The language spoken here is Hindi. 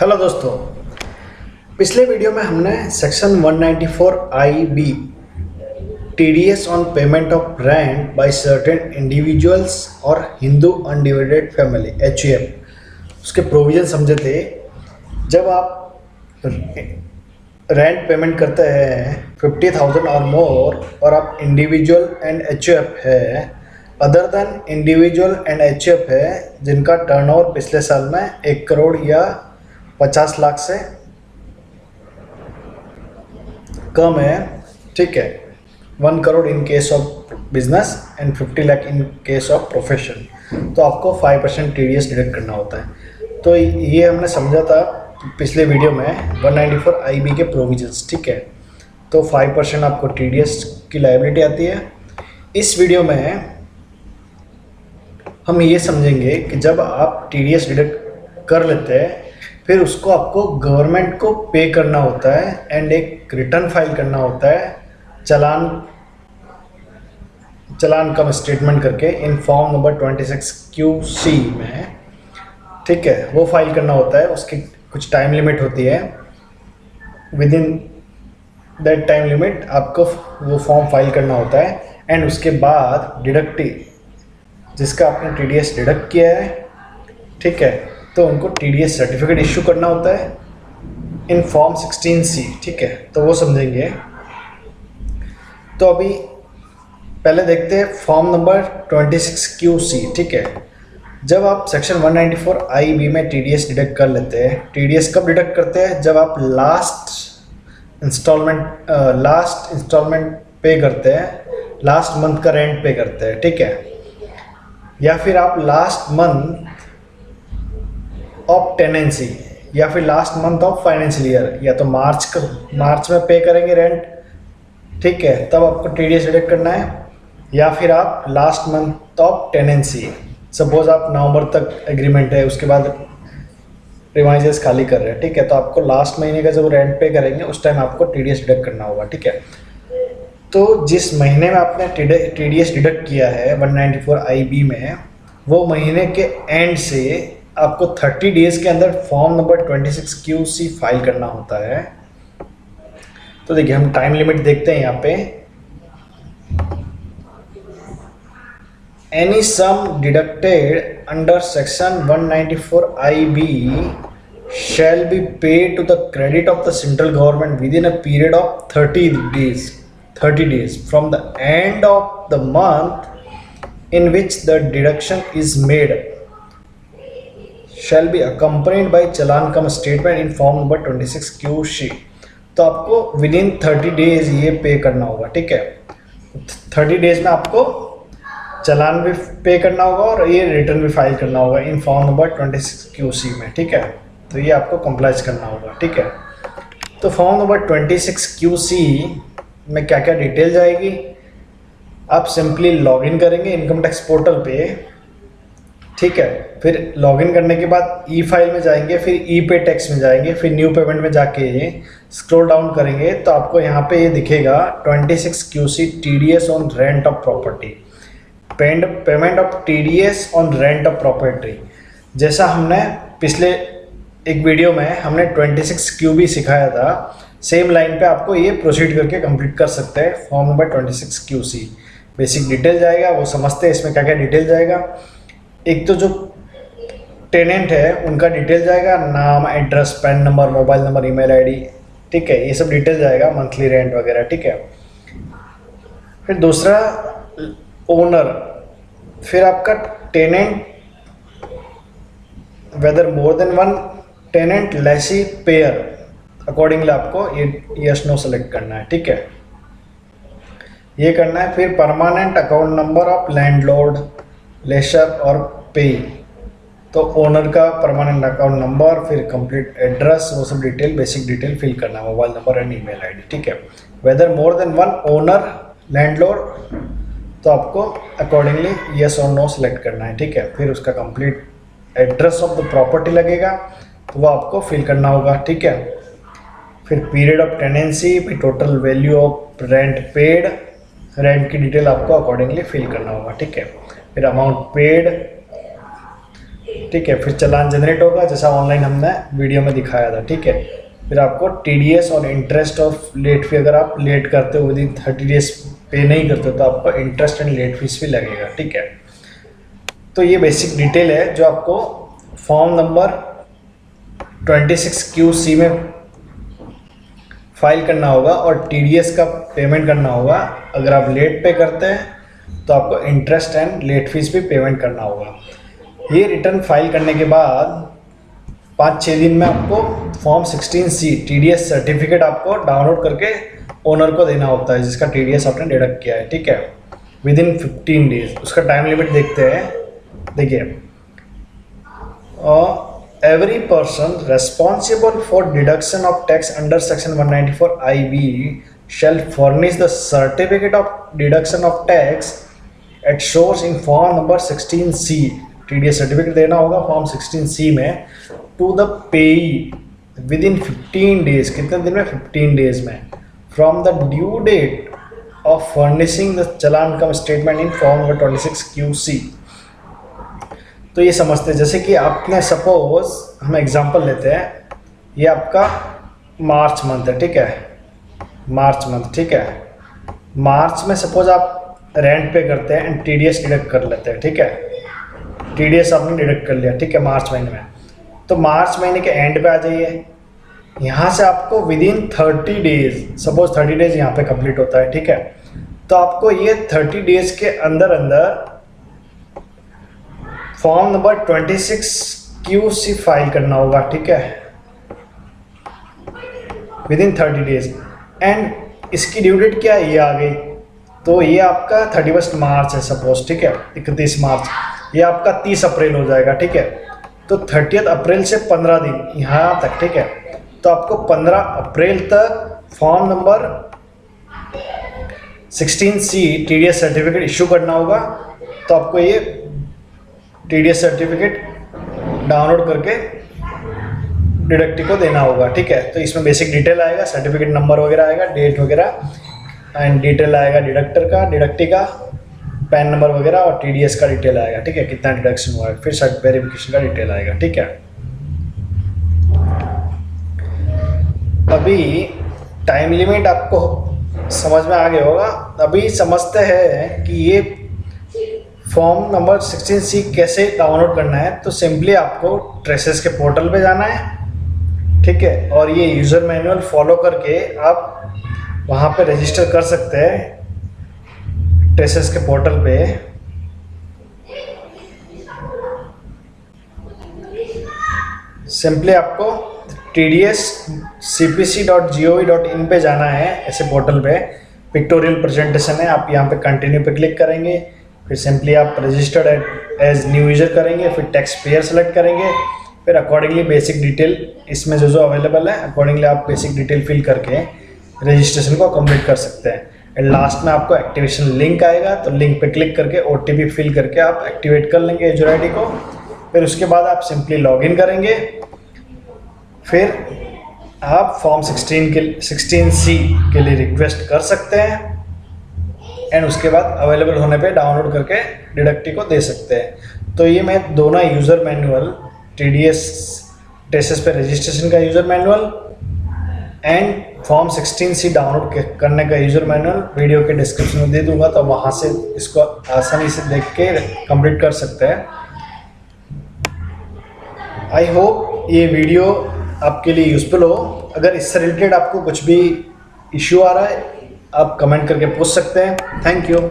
हेलो दोस्तों, पिछले वीडियो में हमने section 194 I B TDS on payment of rent by certain individuals और हिंदू अनडिवाइडेड फैमिली HUF उसके प्रोविजन समझे थे। जब आप रेंट पेमेंट करते हैं 50,000 और मोर और आप इंडिविजुअल एंड HUF है, other than individual and HUF है जिनका टर्नओवर पिछले साल में 1 करोड़ या 50 लाख से कम है, ठीक है। 1 crore in case of business and 50 lakh in case of profession, तो आपको 5% TDS डिडक्ट करना होता है। तो ये हमने समझा था पिछले वीडियो में 194 IB के प्रोविजंस, ठीक है। तो 5% आपको TDS की लायबिलिटी आती है। इस वीडियो में हम ये समझेंगे कि जब आप TDS डिडक्ट कर लेते हैं फिर उसको आपको गवर्नमेंट को पे करना होता है एंड एक रिटर्न फाइल करना होता है चलान कम स्टेटमेंट करके इन फॉर्म नंबर 26 QC में, ठीक है। वो फाइल करना होता है, उसकी कुछ टाइम लिमिट होती है। With in that time limit आपको वो फॉर्म फाइल करना होता है एंड उसके बाद डिडक्टिव जिसका आपने TDS डिडक्ट किया है, ठीक है, तो उनको TDS सर्टिफिकेट इशू करना होता है इन फॉर्म 16C, ठीक है। तो वो समझेंगे। तो अभी पहले देखते हैं फॉर्म नंबर 26 QC, ठीक है। जब आप सेक्शन 194 IB में TDS डिडक्ट कर लेते हैं, TDS कब डिडक्ट करते हैं? जब आप लास्ट इंस्टॉलमेंट पे करते हैं, लास्ट मंथ का रेंट पे करते हैं, ठीक है, या फिर आप लास्ट मंथ ऑफ टेनेंसी या फिर last month of financial year, या तो मार्च में पे करेंगे रेंट, ठीक है, तब आपको TDS डिडक्ट करना है, या फिर आप last month of tenancy, suppose आप नवंबर तक एग्रीमेंट है, उसके बाद रिवाइजेस खाली कर रहे हैं, ठीक है, तो आपको लास्ट महीने का जब रेंट पे करेंगे उस टाइम आपको TDS डिडक्ट करना होगा, ठीक है। तो जिस महीने में आपने TDS डिडक्ट किया है 194 IB में, वो महीने के एंड से आपको 30 डेज के अंदर फॉर्म नंबर 26 QC फाइल करना होता है। तो देखिए हम टाइम लिमिट देखते हैं यहाँ पे। Any sum deducted under section 194 IB shall be paid to the credit of the central government within a period of 30 days from the end of the month in which the deduction is made, shall be accompanied by challan cum statement in form number 26 QC। तो आपको विद इन 30 डेज ये पे करना होगा, ठीक है। 30 डेज में आपको चालान भी पे करना होगा और ये रिटर्न भी फाइल करना होगा इन फॉर्म नंबर 26 QC में, ठीक है। तो ये आपको कंप्लाइज करना होगा, ठीक है। तो फॉर्म नंबर 26 QC में क्या क्या डिटेल जाएगी? आप सिंपली लॉगिन करेंगे इनकम टैक्स पोर्टल पे, ठीक है। फिर लॉगिन करने के बाद ई फाइल में जाएंगे, फिर ई पे टैक्स में जाएंगे, फिर न्यू पेमेंट में जाके स्क्रॉल डाउन करेंगे तो आपको यहाँ पे ये दिखेगा 26 QC TDS on rent of property, payment of TDS on rent of property. जैसा हमने पिछले एक वीडियो में हमने 26 QB सिखाया था, सेम लाइन पे आपको ये प्रोसीड करके कंप्लीट कर सकते हैं। Form number 26 QC basic detail जाएगा, वो समझते हैं इसमें क्या क्या डिटेल जाएगा। एक तो जो टेनेंट है उनका डिटेल जाएगा, नाम, address, pan number, mobile number, email ID, ठीक है, ये सब डिटेल जाएगा, मंथली रेंट वगैरह, ठीक है। फिर दूसरा ओनर, फिर आपका tenant, whether more than one tenant, lessee, payer, accordingly आपको ये यस नो सेलेक्ट करना है, ठीक है, ये करना है। फिर permanent account number of landlord, lessor और पे, तो ओनर का परमानेंट अकाउंट नंबर, फिर कंप्लीट एड्रेस, वो सब डिटेल, बेसिक डिटेल फिल करना है, mobile number and email ID, ठीक है। Whether more than one owner landlord, तो आपको अकॉर्डिंगली यस और नो सेलेक्ट करना है, ठीक है। फिर उसका complete address of the property लगेगा, तो वो आपको फिल करना होगा, ठीक है। फिर पीरियड ऑफ टेनेंसी, फिर total value of rent paid, rent की डिटेल आपको अकॉर्डिंगली फिल करना होगा, ठीक है। फिर अमाउंट पेड, ठीक है। फिर चालान जनरेट होगा जैसा ऑनलाइन हमने वीडियो में दिखाया था, ठीक है। फिर आपको टीडीएस और इंटरेस्ट ऑफ लेट फी, अगर आप लेट करते हो विदिन 30 डेज पे नहीं करते हो तो आपको इंटरेस्ट एंड लेट फीस भी लगेगा, ठीक है। तो ये बेसिक डिटेल है जो आपको फॉर्म नंबर 26QC में फाइल करना होगा और टीडीएस का पेमेंट करना होगा। अगर आप लेट पे करते हैं तो आपको इंटरेस्ट एंड लेट फीस भी पेमेंट करना होगा। ये रिटर्न फाइल करने के बाद 5-6 दिन में आपको फॉर्म 16C टीडीएस सर्टिफिकेट आपको डाउनलोड करके ओनर को देना होता है जिसका टीडीएस आपने डिडक्ट किया है, ठीक है, विदिन 15 डेज। उसका टाइम लिमिट देखते हैं। देखिए, every person responsible for deduction of tax under section 194IB shall furnish the certificate of deduction of tax at source in form number 16C। TDS certificate देना होगा फॉर्म 16C में to the payee within 15 days. कितने दिन में? 15 डेज में from the due date of furnishing the challan cum statement in form number 26QC। तो ये समझते हैं, जैसे कि आपने सपोज हम एग्जांपल लेते हैं, ये आपका मार्च मंथ है, ठीक है, मार्च मंथ, ठीक है। मार्च में सपोज आप रेंट पे करते हैं एंड टीडीएस डिडक्ट कर लेते हैं, ठीक है, टीडीएस आपने डिडक्ट कर लिया, ठीक है, मार्च महीने में। तो मार्च महीने के एंड पे आ जाइए, यहाँ से आपको with in 30 days, suppose 30 days यहाँ पे कंप्लीट होता है, ठीक है, तो आपको ये 30 डेज के अंदर अंदर फॉर्म नंबर 26QC फाइल करना होगा, ठीक है, विद इन 30 डेज। एंड इसकी ड्यू डेट क्या है? ये आ गई, तो ये आपका 31 मार्च है सपोज, ठीक है, 31 मार्च, ये आपका 30 अप्रैल हो जाएगा, ठीक है। तो 30 अप्रैल से 15 दिन यहाँ तक, ठीक है, तो आपको 15 अप्रैल तक form number 16C TDS certificate issue करना होगा। तो आपको ये टीडीएस सर्टिफिकेट डाउनलोड करके डिडक्टी को देना होगा, ठीक है। तो इसमें बेसिक डिटेल आएगा, सर्टिफिकेट नंबर वगैरह आएगा, डेट वगैरह, एंड डिटेल आएगा डिडक्टर का, डिडक्टी का, पैन नंबर वगैरह और टीडीएस का डिटेल आएगा, ठीक है, कितना डिडक्शन हुआ है, फिर सर्ट वेरिफिकेशन का डिटेल आएगा, ठीक है। अभी टाइम लिमिट आपको समझ में आ गया होगा। अभी समझते हैं कि ये फॉर्म नंबर 16C कैसे डाउनलोड करना है। तो सिंपली आपको ट्रेसेस के पोर्टल पे जाना है, ठीक है, और ये यूज़र मैनुअल फॉलो करके आप वहाँ पे रजिस्टर कर सकते हैं ट्रेसेस के पोर्टल पे। सिंपली आपको tdscpc.gov.in पे जाना है, ऐसे पोर्टल पे पिक्टोरियल प्रेजेंटेशन है, आप यहाँ पे कंटिन्यू पे क्लिक करेंगे, फिर सिंपली आप रजिस्टर्ड एज न्यू यूज़र करेंगे, फिर टैक्स पेयर सेलेक्ट करेंगे, फिर अकॉर्डिंगली बेसिक डिटेल इसमें जो अवेलेबल है अकॉर्डिंगली आप बेसिक डिटेल फिल करके रजिस्ट्रेशन को कंप्लीट कर सकते हैं। एंड लास्ट में आपको एक्टिवेशन लिंक आएगा, तो लिंक पे क्लिक करके OTP फिल करके आप एक्टिवेट कर लेंगे यूजर आईडी को। फिर उसके बाद आप सिंपली लॉगिन करेंगे, फिर आप फॉर्म 16C के लिए रिक्वेस्ट कर सकते हैं एंड उसके बाद अवेलेबल होने पे डाउनलोड करके डिडक्टी को दे सकते हैं। तो ये मैं दोनों यूज़र मैनुअल, TDS ट्रेसेस पे रजिस्ट्रेशन का user manual and form 16C download करने का यूज़र मैनुअल वीडियो के डिस्क्रिप्शन में दे दूंगा, तो वहाँ से इसको आसानी से देख के कंप्लीट कर सकते हैं। आई होप ये वीडियो आपके लिए यूज़फुल हो। अगर इससे रिलेटेड आपको कुछ भी इश्यू आ रहा है आप कमेंट करके पूछ सकते हैं। Thank you.